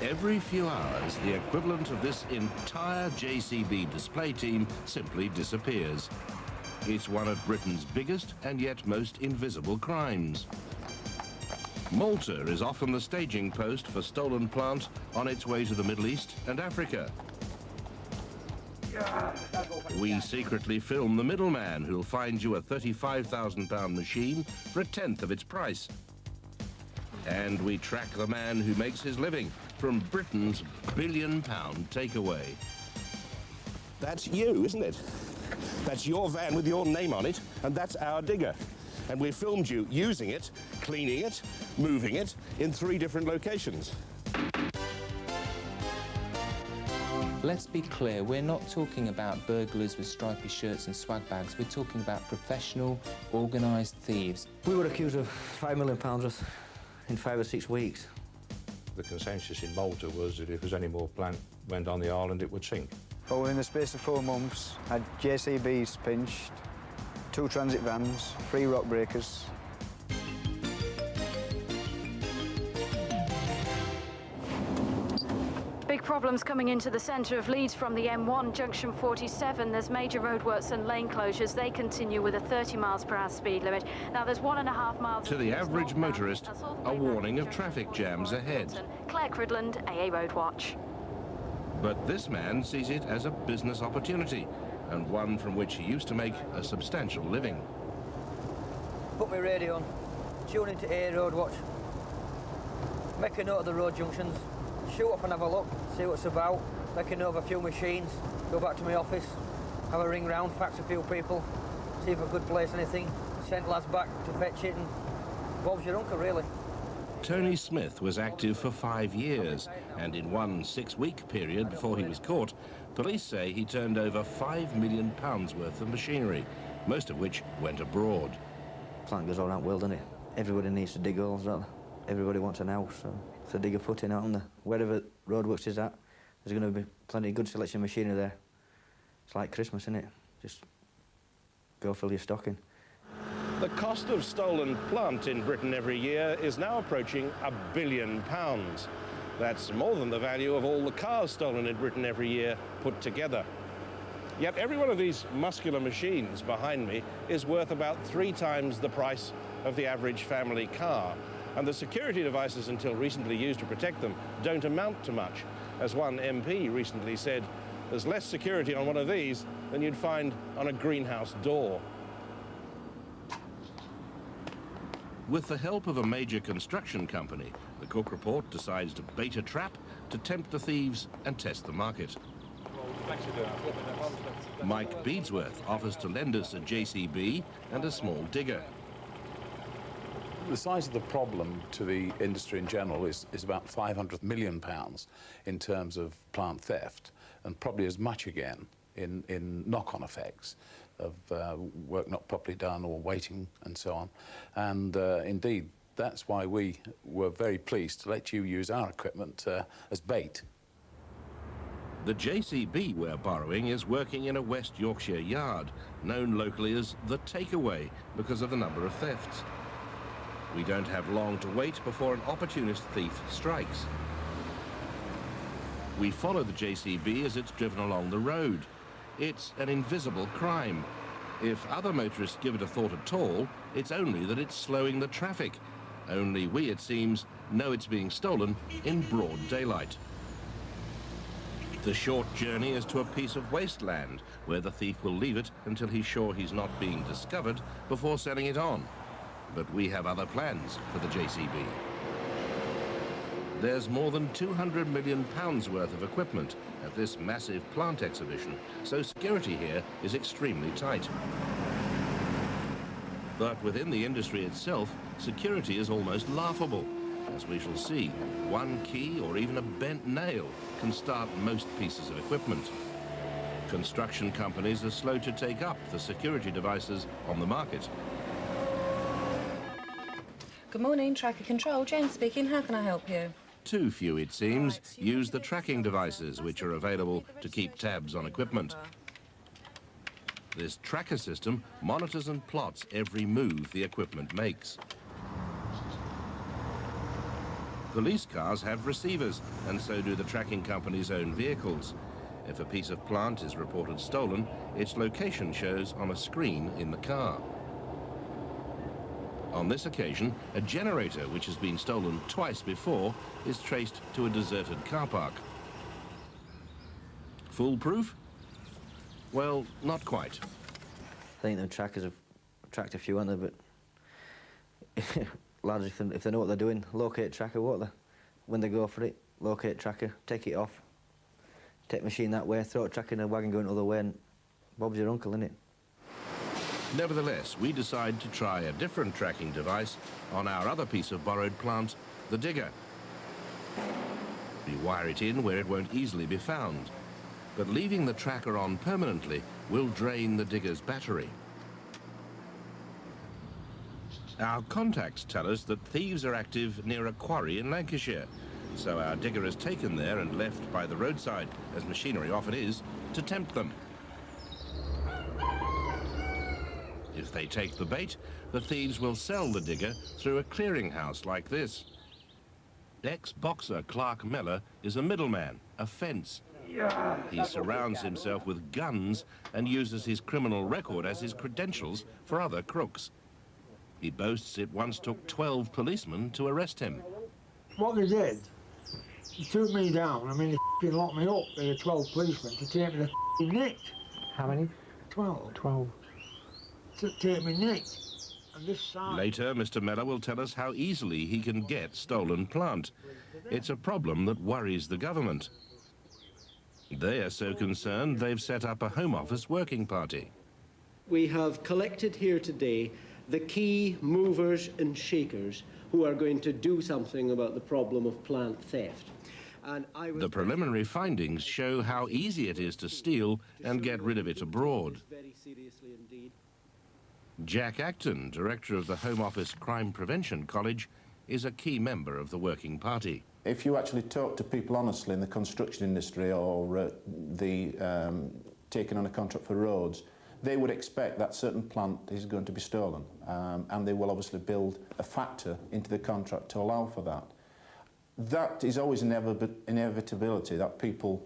Every few hours, the equivalent of this entire JCB display team simply disappears. It's one of Britain's biggest and yet most invisible crimes. Malta is often the staging post for stolen plant on its way to the Middle East and Africa. We secretly film the middleman who'll find you a £35,000 machine for a tenth of its price. And we track the man who makes his living from Britain's billion-pound takeaway. That's you, isn't it? That's your van with your name on it, and that's our digger. And we filmed you using it, cleaning it, moving it in 3 different locations. Let's be clear, we're not talking about burglars with stripy shirts and swag bags. We're talking about professional, organised thieves. We were accused of £5 million worth in 5 or 6 weeks. The consensus in Malta was that if there's any more plant went on the island, it would sink. But within the space of 4 months, had JCBs pinched, 2 transit vans, 3 rock breakers. Big problems coming into the centre of Leeds from the M1, junction 47. There's major roadworks and lane closures. They continue with a 30 miles per hour speed limit. Now there's 1.5 miles... To the average motorist, a warning of traffic jams ahead. Claire Cridland, AA Road Watch. But this man sees it as a business opportunity, and one from which he used to make a substantial living. Put my radio on, tune into AA Road Watch, make a note of the road junctions, shoot up and have a look, see what it's about, make a note of a few machines, go back to my office, have a ring round, fax a few people, see if I could place anything, send lads back to fetch it, and Bob's your uncle, really. Tony Smith was active for 5 years, and in one 6-week period before he was caught, police say he turned over £5 million worth of machinery, most of which went abroad. Plant goes all around the world, doesn't it? Everybody needs to dig holes, don't they? Everybody wants an house, so it's a digger footing out on the... Wherever roadworks is at, there's going to be plenty of good selection of machinery there. It's like Christmas, isn't it? Just go fill your stocking. The cost of stolen plant in Britain every year is now approaching £1 billion. That's more than the value of all the cars stolen in Britain every year put together. Yet every one of these muscular machines behind me is worth about 3 times the price of the average family car. And the security devices until recently used to protect them don't amount to much. As one MP recently said, there's less security on one of these than you'd find on a greenhouse door. With the help of a major construction company, the Cook Report decides to bait a trap to tempt the thieves and test the market. Mike Beadsworth offers to lend us a JCB and a small digger. The size of the problem to the industry in general is about £500 million in terms of plant theft, and probably as much again in knock-on effects of work not properly done or waiting and so on. And indeed, that's why we were very pleased to let you use our equipment as bait. The JCB we're borrowing is working in a West Yorkshire yard, known locally as the Takeaway because of the number of thefts. We don't have long to wait before an opportunist thief strikes. We follow the JCB as it's driven along the road. It's an invisible crime. If other motorists give it a thought at all, it's only that it's slowing the traffic. Only we, it seems, know it's being stolen in broad daylight. The short journey is to a piece of wasteland where the thief will leave it until he's sure he's not being discovered before selling it on. But we have other plans for the JCB. There's more than £200 million worth of equipment at this massive plant exhibition, so security here is extremely tight. But within the industry itself, security is almost laughable. As we shall see, one key or even a bent nail can start most pieces of equipment. Construction companies are slow to take up the security devices on the market. Good morning, Tracker Control. Jane speaking. How can I help you? Too few, it seems, use the tracking devices which are available to keep tabs on equipment. This tracker system monitors and plots every move the equipment makes. Police cars have receivers, and so do the tracking company's own vehicles. If a piece of plant is reported stolen, its location shows on a screen in the car. On this occasion, a generator which has been stolen twice before is traced to a deserted car park. Foolproof? Well, not quite. I think the trackers have tracked a few, haven't they? But lads, if they know what they're doing, locate tracker, what they? When they go for it, locate tracker, take it off, take machine that way, throw a tracker in a wagon going the other way, and Bob's your uncle, innit? Nevertheless, we decide to try a different tracking device on our other piece of borrowed plant, the digger. We wire it in where it won't easily be found, but leaving the tracker on permanently will drain the digger's battery. Our contacts tell us that thieves are active near a quarry in Lancashire, so our digger is taken there and left by the roadside, as machinery often is, to tempt them. If they take the bait, the thieves will sell the digger through a clearinghouse like this. Ex-boxer Clark Mellor is a middleman, a fence. He surrounds himself with guns and uses his criminal record as his credentials for other crooks. He boasts it once took 12 policemen to arrest him. What they did, they took me down. I mean, they locked me up. There were 12 policemen to take me to nick. How many? 12. 12. To take me nick. And this side... Later, Mr. Mellor will tell us how easily he can get stolen plant. It's a problem that worries the government. They are so concerned they've set up a Home Office working party. We have collected here today the key movers and shakers who are going to do something about the problem of plant theft. And the preliminary findings show how easy it is to steal and get rid of it abroad. Very seriously indeed. Jack Acton, director of the Home Office Crime Prevention College, is a key member of the working party. If you actually talk to people honestly in the construction industry or taking on a contract for roads, they would expect that certain plant is going to be stolen, and they will obviously build a factor into the contract to allow for that. That is always an inevitability that people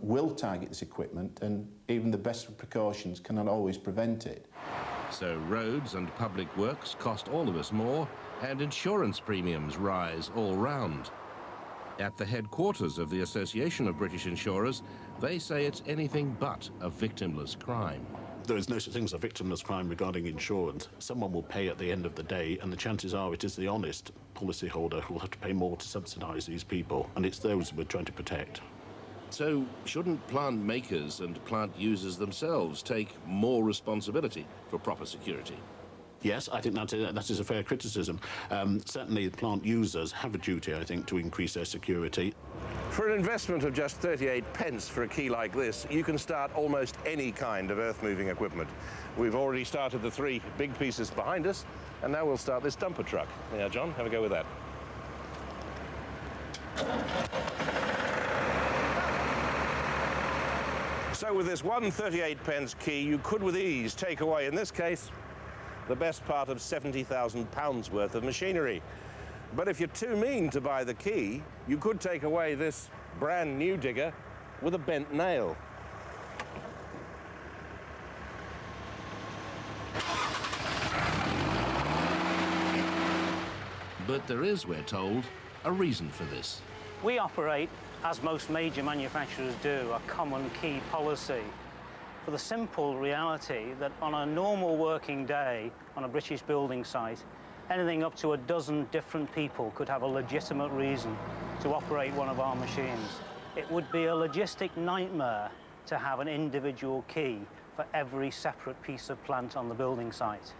will target this equipment, and even the best precautions cannot always prevent it. So roads and public works cost all of us more, and insurance premiums rise all round. At the headquarters of the Association of British Insurers, they say it's anything but a victimless crime. There is no such thing as a victimless crime regarding insurance. Someone will pay at the end of the day, and the chances are it is the honest policyholder who will have to pay more to subsidise these people, and it's those we're trying to protect. So shouldn't plant makers and plant users themselves take more responsibility for proper security? Yes, I think that is a fair criticism. Certainly plant users have a duty, I think, to increase their security. For an investment of just 38 pence for a key like this, you can start almost any kind of earth-moving equipment. We've already started the 3 big pieces behind us, and now we'll start this dumper truck. Now, John, have a go with that. So with this one 38 pence key, you could with ease take away, in this case, the best part of £70,000 worth of machinery. But if you're too mean to buy the key, you could take away this brand new digger with a bent nail. But there is, we're told, a reason for this. We operate, as most major manufacturers do, a common key policy, for the simple reality that on a normal working day on a British building site, anything up to a dozen different people could have a legitimate reason to operate one of our machines. It would be a logistic nightmare to have an individual key for every separate piece of plant on the building site.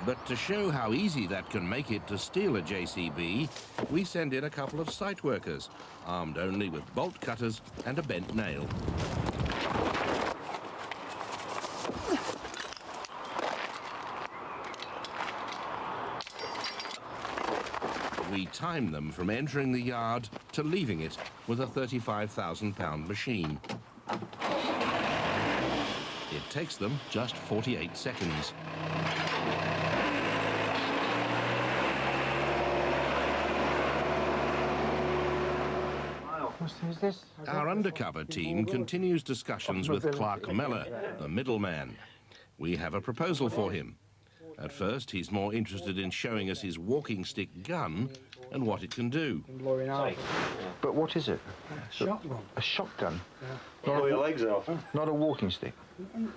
But to show how easy that can make it to steal a JCB, we send in a couple of site workers, armed only with bolt cutters and a bent nail. We time them from entering the yard to leaving it with a £35,000 machine. It takes them just 48 seconds. Who's this? Our undercover team continues discussions with Clark Meller, the middleman. We have a proposal for him. At first, he's more interested in showing us his walking stick gun and what it can do. But what is it? Shotgun. A shotgun? Yeah. Blow your legs off. Not a walking stick?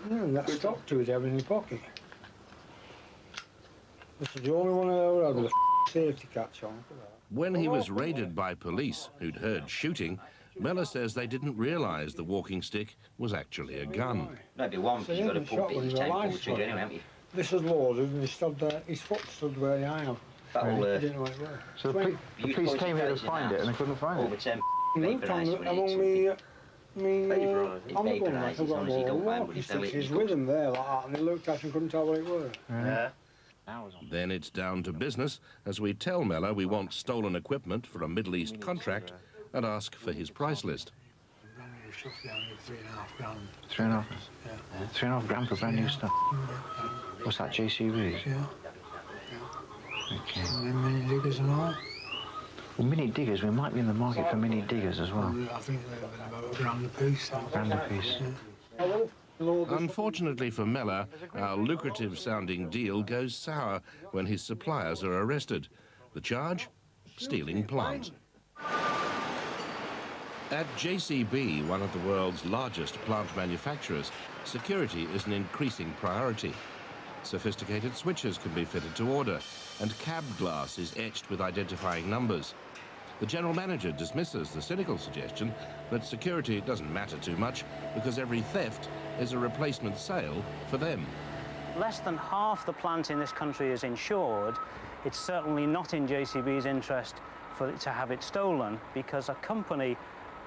No, that's stock to it, have in your pocket. This is the only one I ever had with a safety catch on. When he was raided by police who'd heard shooting, Meller says they didn't realise the walking stick was actually a gun. Maybe one, because you've got to pump it each time you pull the trigger anyway, haven't you? This is loaded and he stood there, his foot stood where I am. That'll, He didn't know what it was. So the police came here to find it and they couldn't find over it? 10 He looked on among me, on the gun, like I've got more walking sticks. He's with him there like that, and he looked at it and couldn't tell what it was. Yeah. Then it's down to business as we tell Meller we want stolen equipment for a Middle East contract and ask for his price list. £3.5 3.5? Yeah. 3.5 grand for brand new stuff? What's that, JCBs? Yeah. Okay. And then mini diggers and all. Well, mini diggers, we might be in the market for mini diggers as well. I think they're about £1 a piece. Grand a piece. Yeah. Unfortunately for Meller, our lucrative-sounding deal goes sour when his suppliers are arrested. The charge? Stealing plant. At JCB, one of the world's largest plant manufacturers, security is an increasing priority. Sophisticated switches can be fitted to order, and cab glass is etched with identifying numbers. The general manager dismisses the cynical suggestion that security doesn't matter too much because every theft is a replacement sale for them. Less than half the plant in this country is insured. It's certainly not in JCB's interest for it to have it stolen, because a company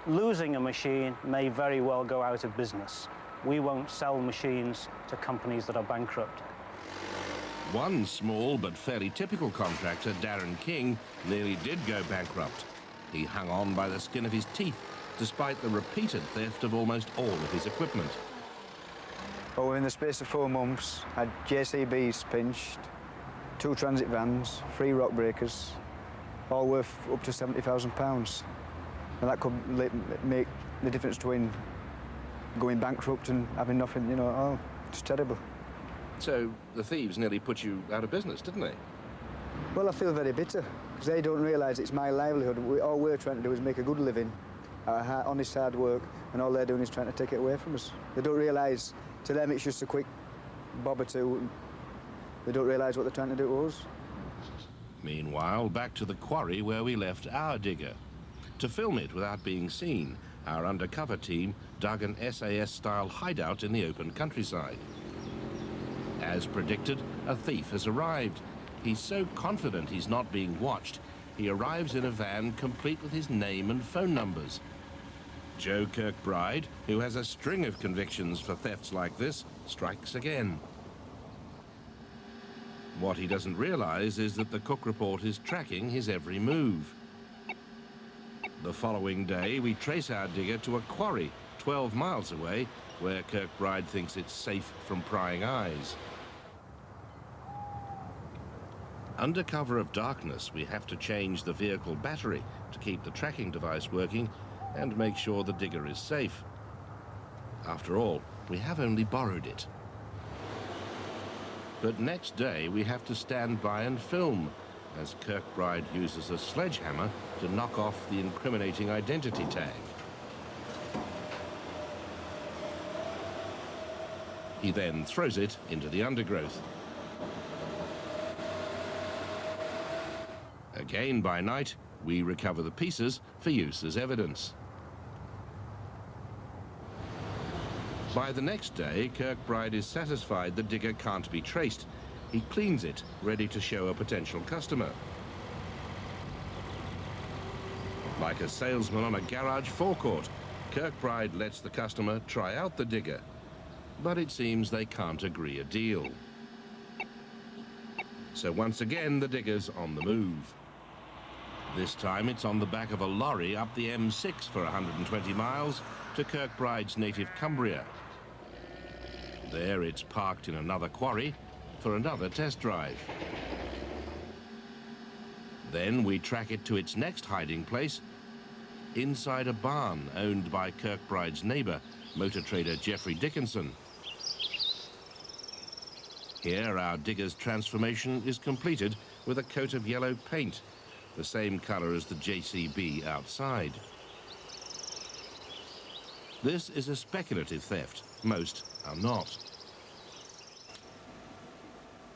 losing a machine may very well go out of business. We won't sell machines to companies that are bankrupt. One small but fairly typical contractor, Darren King, nearly did go bankrupt. He hung on by the skin of his teeth, despite the repeated theft of almost all of his equipment. Oh, in the space of 4 months, I had JCBs pinched, 2 transit vans, 3 rock breakers, all worth up to £70,000. And that could make the difference between going bankrupt and having nothing, you know, oh, it's terrible. So the thieves nearly put you out of business, didn't they? Well, I feel very bitter, because they don't realise it's my livelihood. All we're trying to do is make a good living, honest hard work, and all they're doing is trying to take it away from us. They don't realise, to them it's just a quick bob or two. They don't realise what they're trying to do to us. Meanwhile, back to the quarry where we left our digger. To film it without being seen, our undercover team dug an SAS-style hideout in the open countryside. As predicted, a thief has arrived. He's so confident he's not being watched, he arrives in a van complete with his name and phone numbers. Joe Kirkbride, who has a string of convictions for thefts like this, strikes again. What he doesn't realise is that the Cook report is tracking his every move. The following day, we trace our digger to a quarry 12 miles away, where Kirkbride thinks it's safe from prying eyes. Under cover of darkness, we have to change the vehicle battery to keep the tracking device working and make sure the digger is safe. After all, we have only borrowed it. But next day, we have to stand by and film, as Kirkbride uses a sledgehammer to knock off the incriminating identity tag. He then throws it into the undergrowth. Again by night, we recover the pieces for use as evidence. By the next day, Kirkbride is satisfied the digger can't be traced. He cleans it, ready to show a potential customer. Like a salesman on a garage forecourt, Kirkbride lets the customer try out the digger. But it seems they can't agree a deal. So once again, the digger's on the move. This time it's on the back of a lorry up the M6 for 120 miles to Kirkbride's native Cumbria. There it's parked in another quarry for another test drive. Then we track it to its next hiding place inside a barn owned by Kirkbride's neighbour, motor trader Geoffrey Dickinson. Here, our digger's transformation is completed with a coat of yellow paint, the same colour as the JCB outside. This is a speculative theft. Most are not.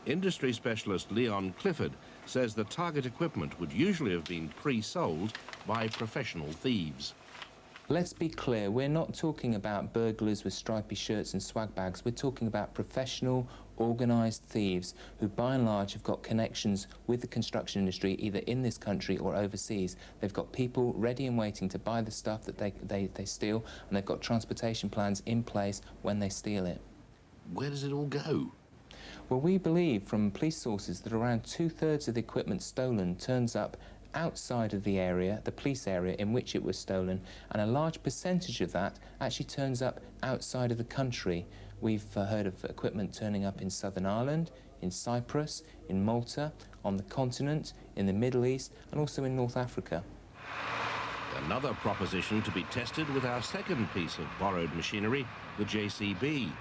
Industry specialist Leon Clifford says the target equipment would usually have been pre-sold by professional thieves. Let's be clear, we're not talking about burglars with stripy shirts and swag bags. We're talking about professional, organised thieves who, by and large, have got connections with the construction industry, either in this country or overseas. They've got people ready and waiting to buy the stuff that they steal, and they've got transportation plans in place when they steal it. Where does it all go? Well, we believe from police sources that around 2/3 of the equipment stolen turns up outside of the area, the police area in which it was stolen, and a large percentage of that actually turns up outside of the country. We've heard of equipment turning up in Southern Ireland, in Cyprus, in Malta, on the continent, in the Middle East, and also in North Africa. Another proposition to be tested with our second piece of borrowed machinery, the JCB.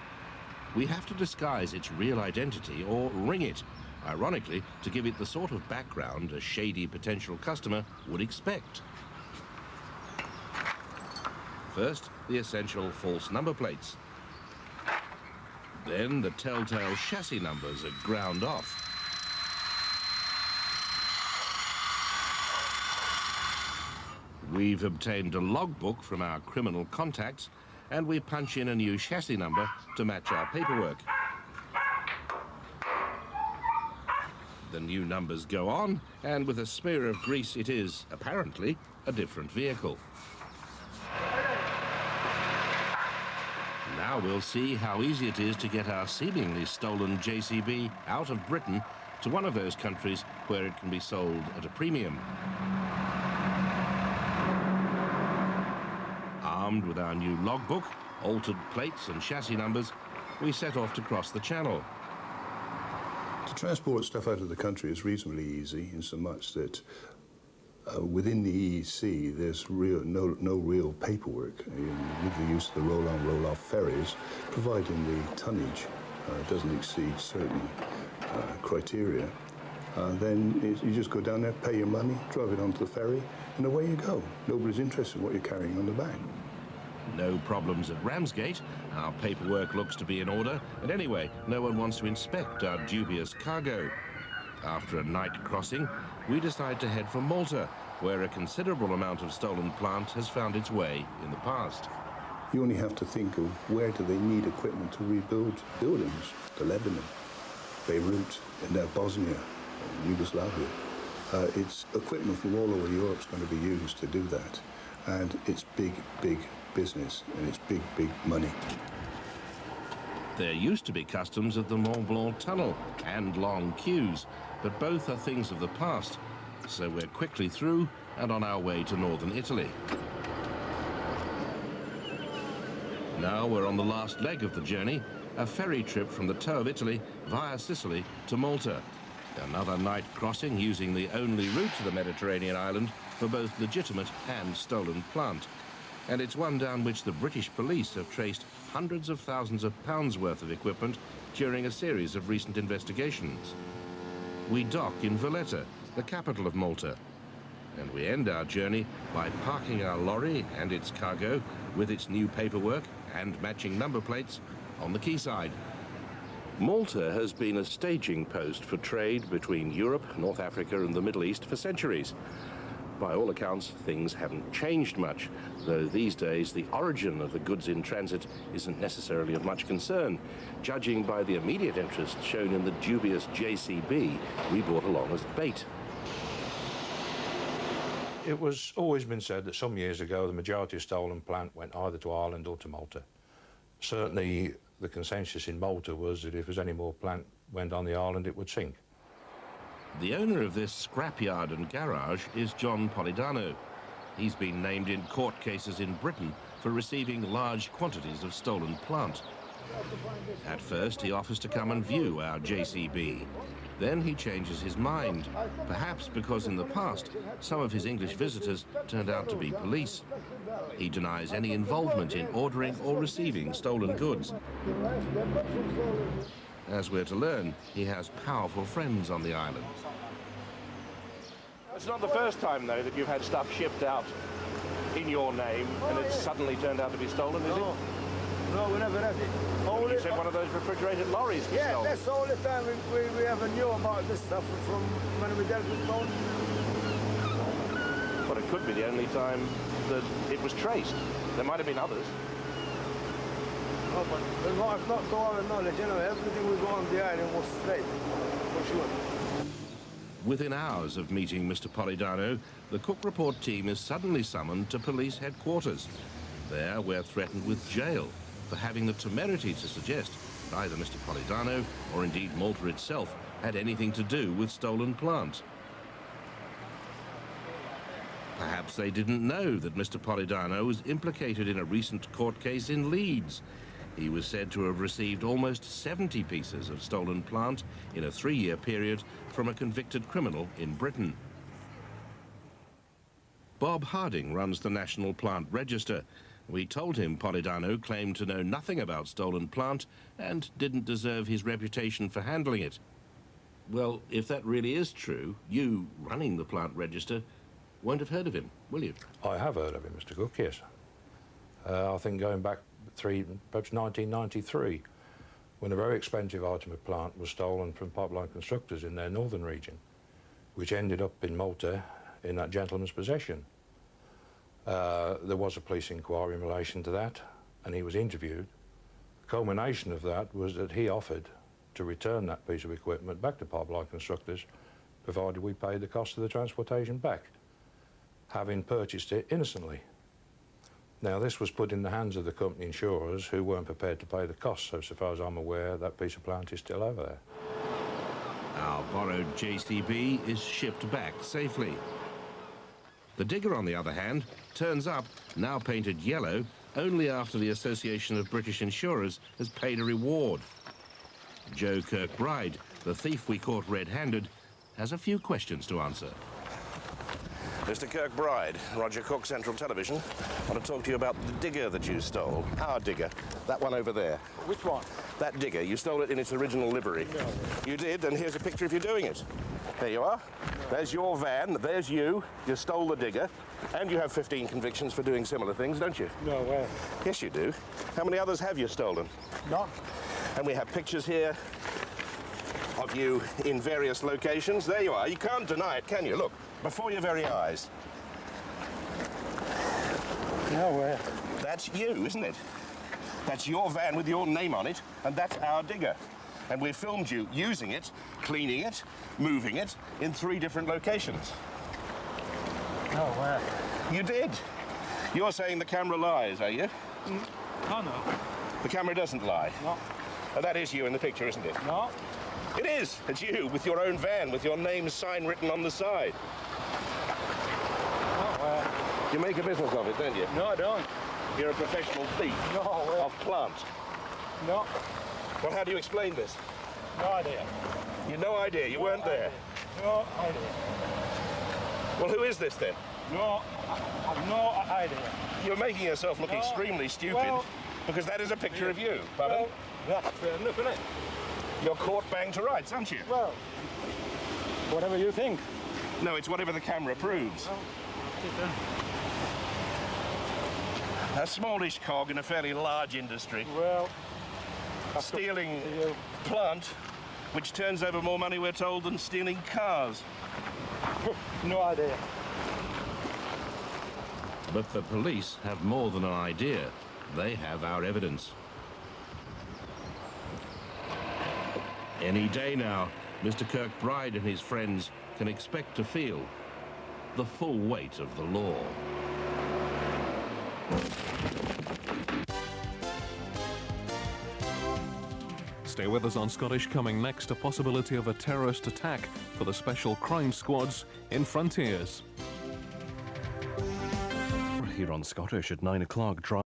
We have to disguise its real identity or ring it, ironically, to give it the sort of background a shady potential customer would expect. First, the essential false number plates. Then the telltale chassis numbers are ground off. We've obtained a logbook from our criminal contacts, and we punch in a new chassis number to match our paperwork. The new numbers go on, and with a smear of grease it is, apparently, a different vehicle. Now we'll see how easy it is to get our seemingly stolen JCB out of Britain to one of those countries where it can be sold at a premium. Armed with our new logbook, altered plates and chassis numbers, we set off to cross the channel. To transport stuff out of the country is reasonably easy in so much that within the EEC there's no real paperwork. With the use of the roll-on, roll-off ferries, providing the tonnage doesn't exceed certain criteria, then you just go down there, pay your money, drive it onto the ferry, and away you go. Nobody's interested in what you're carrying on the back. No problems at Ramsgate. Our paperwork looks to be in order, and anyway, no one wants to inspect our dubious cargo. After a night crossing, we decide to head for Malta, where a considerable amount of stolen plant has found its way in the past. You only have to think of where do they need equipment to rebuild buildings. To Lebanon, Beirut, and now Bosnia, Yugoslavia. It's equipment from all over Europe's going to be used to do that. And it's big, big business, and it's big, big money. There used to be customs at the Mont Blanc tunnel and long queues, but both are things of the past, so we're quickly through and on our way to northern Italy. Now we're on the last leg of the journey, a ferry trip from the toe of Italy via Sicily to Malta. Another night crossing using the only route to the Mediterranean island for both legitimate and stolen plant. And it's one down which the British police have traced hundreds of thousands of pounds worth of equipment during a series of recent investigations. We dock in Valletta, the capital of Malta, and we end our journey by parking our lorry and its cargo with its new paperwork and matching number plates on the quayside. Malta has been a staging post for trade between Europe, North Africa and the Middle East for centuries. By all accounts, things haven't changed much, though these days the origin of the goods in transit isn't necessarily of much concern, judging by the immediate interest shown in the dubious JCB we brought along as bait. It was always been said that some years ago the majority of stolen plant went either to Ireland or to Malta. Certainly the consensus in Malta was that if there's any more plant went on the island, it would sink. The owner of this scrapyard and garage is John Polidano. He's been named in court cases in Britain for receiving large quantities of stolen plant. At first, he offers to come and view our JCB. Then he changes his mind, perhaps because in the past some of his English visitors turned out to be police. He denies any involvement in ordering or receiving stolen goods. As we're to learn, he has powerful friends on the island. It's not the first time, though, that you've had stuff shipped out in your name and it's suddenly turned out to be stolen, is it? No, we never had it. You said one of those refrigerated lorries was Yeah, stolen. that's the only time we ever knew about this stuff from when we dealt with bones. But it could be the only time that it was traced. There might have been others. No, but not to our knowledge, you know, everything we go on the island was straight, for sure. Within hours of meeting Mr. Polidano, the Cook Report team is suddenly summoned to police headquarters. There, we're threatened with jail for having the temerity to suggest that either Mr. Polidano or indeed Malta itself had anything to do with stolen plant. Perhaps they didn't know that Mr. Polidano was implicated in a recent court case in Leeds. He was said to have received almost 70 pieces of stolen plant in a 3-year period from a convicted criminal in Britain. Bob Harding runs the National Plant Register. We told him Polidano claimed to know nothing about stolen plant and didn't deserve his reputation for handling it. Well, if that really is true, you, running the Plant Register, won't have heard of him, will you? I have heard of him, Mr. Cook, yes. I think going back perhaps 1993, when a very expensive item of plant was stolen from pipeline constructors in their northern region, which ended up in Malta in that gentleman's possession. There was a police inquiry in relation to that, and he was interviewed. The culmination of that was that he offered to return that piece of equipment back to pipeline constructors, provided we paid the cost of the transportation back, having purchased it innocently. Now, this was put in the hands of the company insurers, who weren't prepared to pay the cost, so far as I'm aware, that piece of plant is still over there. Our borrowed JCB is shipped back safely. The digger, on the other hand, turns up, now painted yellow, only after the Association of British Insurers has paid a reward. Joe Kirkbride, the thief we caught red-handed, has a few questions to answer. Mr. Kirkbride, Roger Cook, Central Television. I want to talk to you about the digger that you stole. Our digger. That one over there. Which one? That digger. You stole it in its original livery. No. You did, and here's a picture of you doing it. There you are. No. There's your van. There's you. You stole the digger. And you have 15 convictions for doing similar things, don't you? No way. Yes, you do. How many others have you stolen? None. And we have pictures here of you in various locations. There you are. You can't deny it, can you? Look, before your very eyes. No way. That's you, isn't it? That's your van with your name on it, and that's our digger. And we filmed you using it, cleaning it, moving it in 3 different locations. No way. You did. You're saying the camera lies, are you? No, no. The camera doesn't lie. No. And that is you in the picture, isn't it? No. It is. It's you with your own van, with your name sign written on the side. No way. You make a business of it, don't you? No, I don't. You're a professional thief. No way. Of plant. No. Well, how do you explain this? No idea. You've no idea. You weren't there. No idea. Well, who is this then? No, I've no idea. You're making yourself look extremely stupid, well, because that is a picture of you. Pardon? Well, that's fair enough, isn't it? You're caught bang to rights, aren't you? Well, whatever you think. No, it's whatever the camera proves. Well, a smallish cog in a fairly large industry. Well, stealing plant, which turns over more money, we're told, than stealing cars. No idea. But the police have more than an idea. They have our evidence. Any day now, Mr. Kirkbride and his friends can expect to feel the full weight of the law. Stay with us on Scottish. Coming next, a possibility of a terrorist attack for the special crime squads in Frontiers. Here on Scottish at 9 o'clock.